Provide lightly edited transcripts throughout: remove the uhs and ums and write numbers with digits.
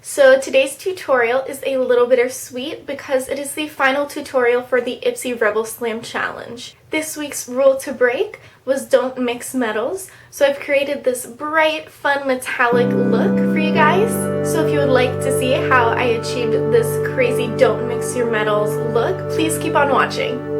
So today's tutorial is a little bittersweet because it is the final tutorial for the Ipsy Rebel Slam Challenge. This week's rule to break was don't mix metals, so I've created this bright, fun, metallic look for you guys. So if you would like to see how I achieved this crazy don't mix your metals look, please keep on watching.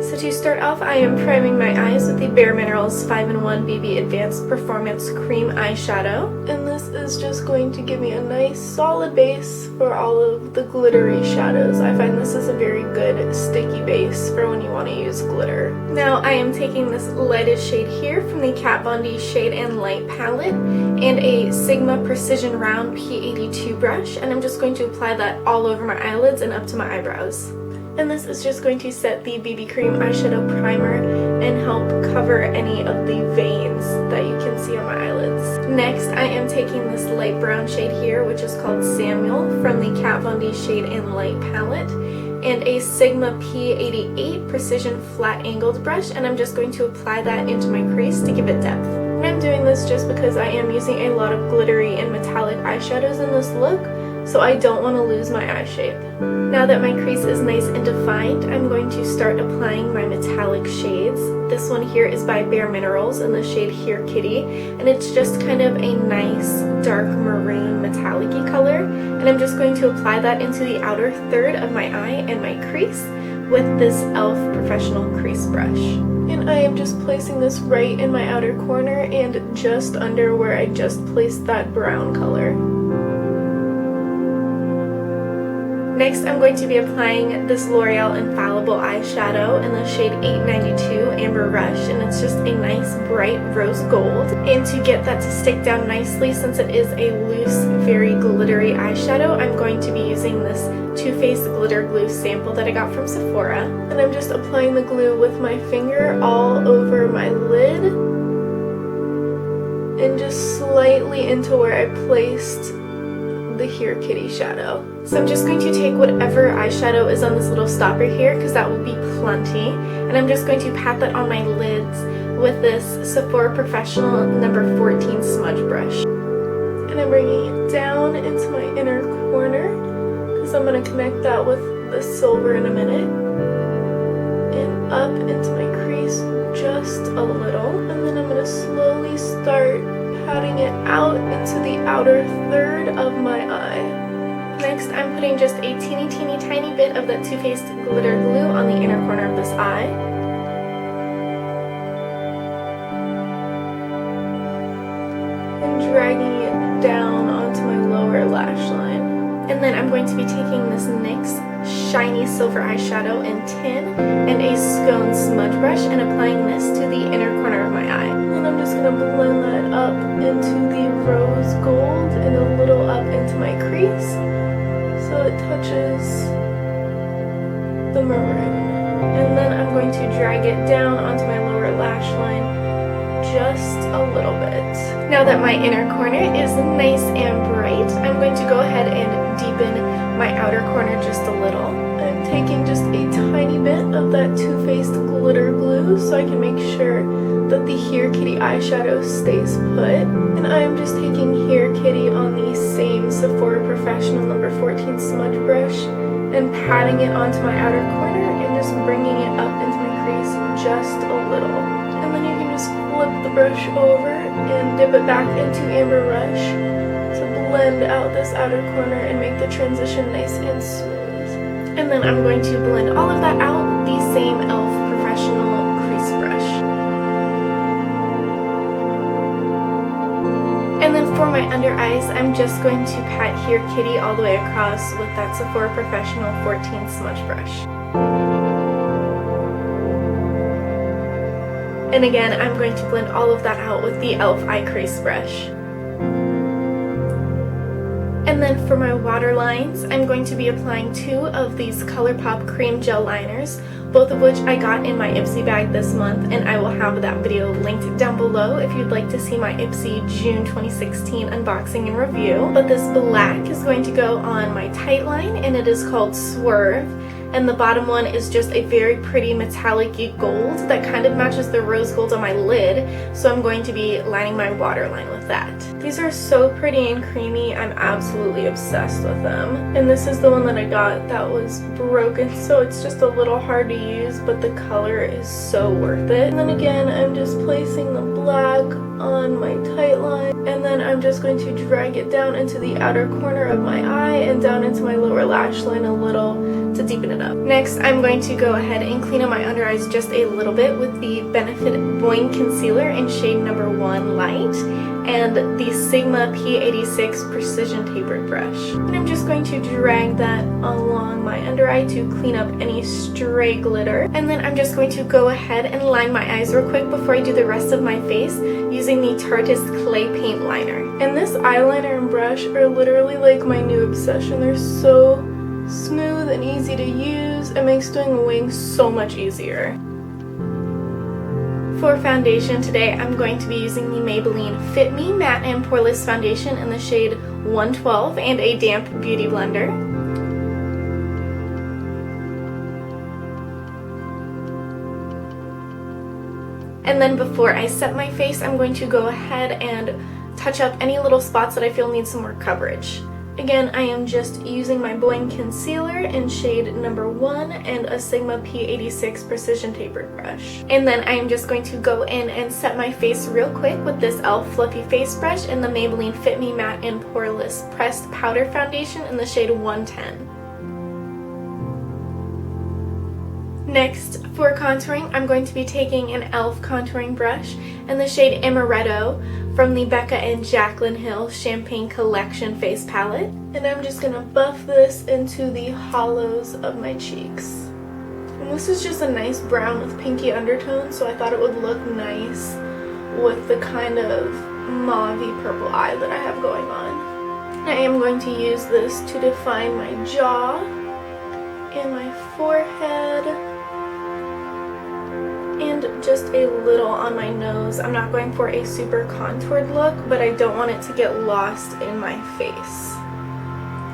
So to start off, I am priming my eyes with the Bare Minerals 5-in-1 BB Advanced Performance Cream Eyeshadow. And this is just going to give me a nice solid base for all of the glittery shadows. I find this is a very good sticky base for when you want to use glitter. Now I am taking this lightest shade here from the Kat Von D Shade and Light palette and a Sigma Precision Round P82 brush, and I'm just going to apply that all over my eyelids and up to my eyebrows. And this is just going to set the BB Cream eyeshadow primer and help cover any of the veins that you can see on my eyelids. Next, I am taking this light brown shade here, which is called Samuel, from the Kat Von D Shade and Light palette, and a Sigma P88 Precision Flat Angled brush, and I'm just going to apply that into my crease to give it depth. And I'm doing this just because I am using a lot of glittery and metallic eyeshadows in this look, so I don't want to lose my eye shape. Now that my crease is nice and defined, I'm going to start applying my metallic shades. This one here is by Bare Minerals in the shade Here Kitty, and it's just kind of a nice dark maroon metallic-y color, and I'm just going to apply that into the outer third of my eye and my crease with this e.l.f. Professional Crease Brush. And I am just placing this right in my outer corner and just under where I just placed that brown color. Next, I'm going to be applying this L'Oreal Infallible eyeshadow in the shade 892 Amber Rush, and it's just a nice bright rose gold. And to get that to stick down nicely, since it is a loose, very glittery eyeshadow, I'm going to be using this Too Faced Glitter Glue sample that I got from Sephora. And I'm just applying the glue with my finger all over my lid and just slightly into where I placed the Here Kitty shadow. So I'm just going to take whatever eyeshadow is on this little stopper here, because that will be plenty, and I'm just going to pat that on my lids with this Sephora Professional number 14 smudge brush. And I'm bringing it down into my inner corner, because I'm going to connect that with the silver in a minute, and up into my crease just a little, and then I'm going to slowly start patting it out into the outer third of my eye. Next, I'm putting just a teeny tiny bit of that Too Faced glitter glue on the inner corner of this eye. And dragging it down onto my lower lash line. And then I'm going to be taking this NYX shiny silver eyeshadow in Tin and a Scone smudge brush and applying this to the inner corner of my eye. And I'm just going to blend that up into the rose gold and a little up into my crease so it touches the maroon. And then I'm going to drag it down onto my lower lash line just a little bit. Now that my inner corner is nice and bright, I'm going to go ahead and deepen my outer corner just a little. I'm taking just a tiny bit of that Too Faced glitter glue so I can make sure that the Here Kitty eyeshadow stays put. And I'm just taking Here Kitty on the same Sephora Professional number 14 smudge brush and patting it onto my outer corner and just bringing it up into my crease just a little. And then you can just flip the brush over and dip it back into Amber Rush to blend out this outer corner and make the transition nice and smooth. And then I'm going to blend all of that out with the same e.l.f. Professional Crease Brush. And then for my under eyes, I'm just going to pat Here Kitty all the way across with that Sephora Professional 14 smudge brush. And again, I'm going to blend all of that out with the e.l.f. eye crease brush. And then for my waterlines, I'm going to be applying 2 of these ColourPop Cream Gel Liners, both of which I got in my Ipsy bag this month, and I will have that video linked down below if you'd like to see my Ipsy June 2016 unboxing and review. But this black is going to go on my tight line, and it is called Swerve. and the bottom one is just a very pretty metallic-y gold that kind of matches the rose gold on my lid, so I'm going to be lining my waterline with that. These are so pretty and creamy. I'm absolutely obsessed with them. And this is the one that I got that was broken, so it's just a little hard to use, but the color is so worth it. And then again, I'm just placing the black on my tight line, and then I'm just going to drag it down into the outer corner of my eye and down into my lower lash line a little to deepen it up. Next, I'm going to go ahead and clean up my under eyes just a little bit with the Benefit Boing Concealer in shade number 1 Light and the Sigma P86 Precision Tapered Brush. And I'm just going to drag that along my under eye to clean up any stray glitter. And then I'm just going to go ahead and line my eyes real quick before I do the rest of my face using the Tarteist Clay Paint Liner. And this eyeliner and brush are literally like my new obsession. They're so smooth and easy to use. It makes doing a wing so much easier. For foundation today, I'm going to be using the Maybelline Fit Me Matte and Poreless Foundation in the shade 112 and a damp beauty blender. And then before I set my face, I'm going to go ahead and touch up any little spots that I feel need some more coverage. Again, I am just using my Boing Concealer in shade number 1 and a Sigma P86 Precision Tapered Brush. And then I am just going to go in and set my face real quick with this e.l.f. Fluffy Face Brush and the Maybelline Fit Me Matte and Poreless Pressed Powder Foundation in the shade 110. Next, for contouring, I'm going to be taking an e.l.f. contouring brush in the shade Amaretto from the Becca and Jaclyn Hill Champagne Collection Face Palette. And I'm just going to buff this into the hollows of my cheeks. And this is just a nice brown with pinky undertones, so I thought it would look nice with the kind of mauve-y purple eye that I have going on. I am going to use this to define my jaw and my forehead, and just a little on my nose. I'm not going for a super contoured look, but I don't want it to get lost in my face.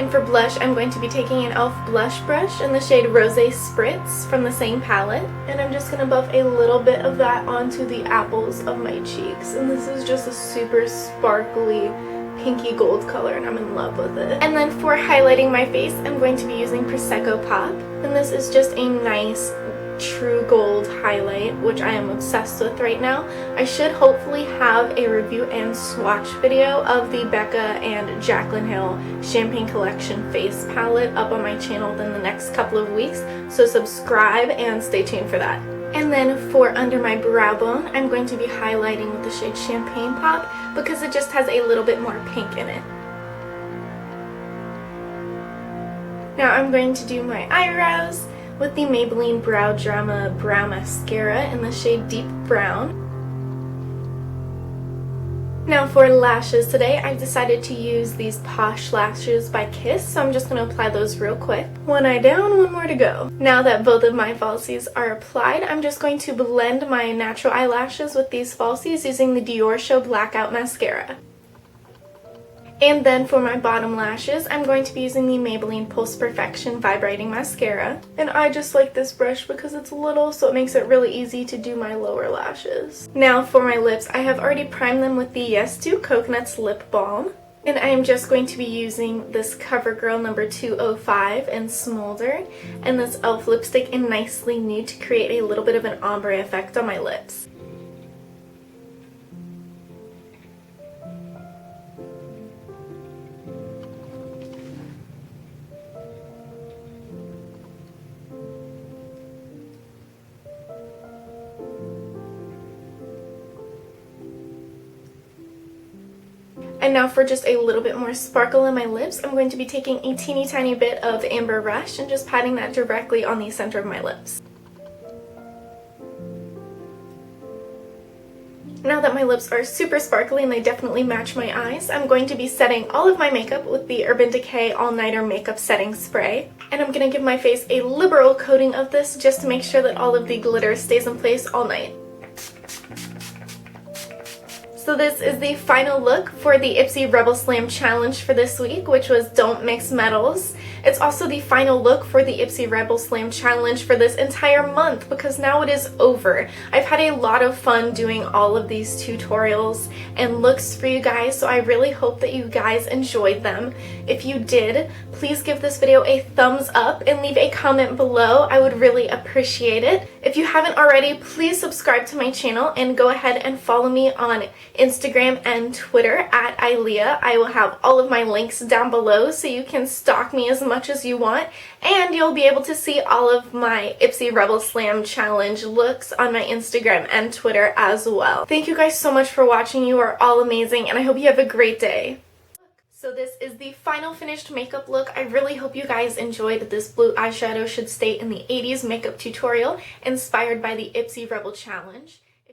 And for blush, I'm going to be taking an e.l.f. blush brush in the shade Rosé Spritz from the same palette, and I'm just going to buff a little bit of that onto the apples of my cheeks. And this is just a super sparkly pinky gold color, and I'm in love with it. And then for highlighting my face, I'm going to be using Prosecco Pop, and this is just a nice true gold highlight, which I am obsessed with right now. I should hopefully have a review and swatch video of the Becca and Jaclyn Hill Champagne Collection Face Palette up on my channel within the next couple of weeks, so subscribe and stay tuned for that. And then for under my brow bone, I'm going to be highlighting with the shade Champagne Pop because it just has a little bit more pink in it. Now I'm going to do my eyebrows with the Maybelline Brow Drama Brow Mascara in the shade Deep Brown. Now for lashes today, I've decided to use these Posh Lashes by Kiss, so I'm just going to apply those real quick. One eye down, one more to go. Now that both of my falsies are applied, I'm just going to blend my natural eyelashes with these falsies using the Dior Show Blackout Mascara. And then for my bottom lashes, I'm going to be using the Maybelline Pulse Perfection Vibrating Mascara. And I just like this brush because it's little, so it makes it really easy to do my lower lashes. Now for my lips, I have already primed them with the Yes To Coconuts Lip Balm. And I am just going to be using this CoverGirl number 205 in Smolder and this e.l.f. lipstick in Nicely Nude to create a little bit of an ombre effect on my lips. And now for just a little bit more sparkle in my lips, I'm going to be taking a teeny tiny bit of Amber Rush and just patting that directly on the center of my lips. Now that my lips are super sparkly and they definitely match my eyes, I'm going to be setting all of my makeup with the Urban Decay All Nighter Makeup Setting Spray. And I'm going to give my face a liberal coating of this just to make sure that all of the glitter stays in place all night. So So this is the final look for the Ipsy Rebel Slam challenge for this week, which was Don't Mix Metals. It's also the final look for the Ipsy Rebel Slam challenge for this entire month because now it is over. I've had a lot of fun doing all of these tutorials and looks for you guys, so I really hope that you guys enjoyed them. If you did, please give this video a thumbs up and leave a comment below. I would really appreciate it. If you haven't already, please subscribe to my channel and go ahead and follow me on Instagram and Twitter at Ilea. I will have all of my links down below so you can stalk me as much as you want, and you'll be able to see all of my Ipsy Rebel Slam challenge looks on my Instagram and Twitter as well. Thank you guys so much for watching. You are all amazing, and I hope you have a great day. So this is the final finished makeup look. I really hope you guys enjoyed this blue eyeshadow should stay in the 80s makeup tutorial inspired by the Ipsy Rebel challenge.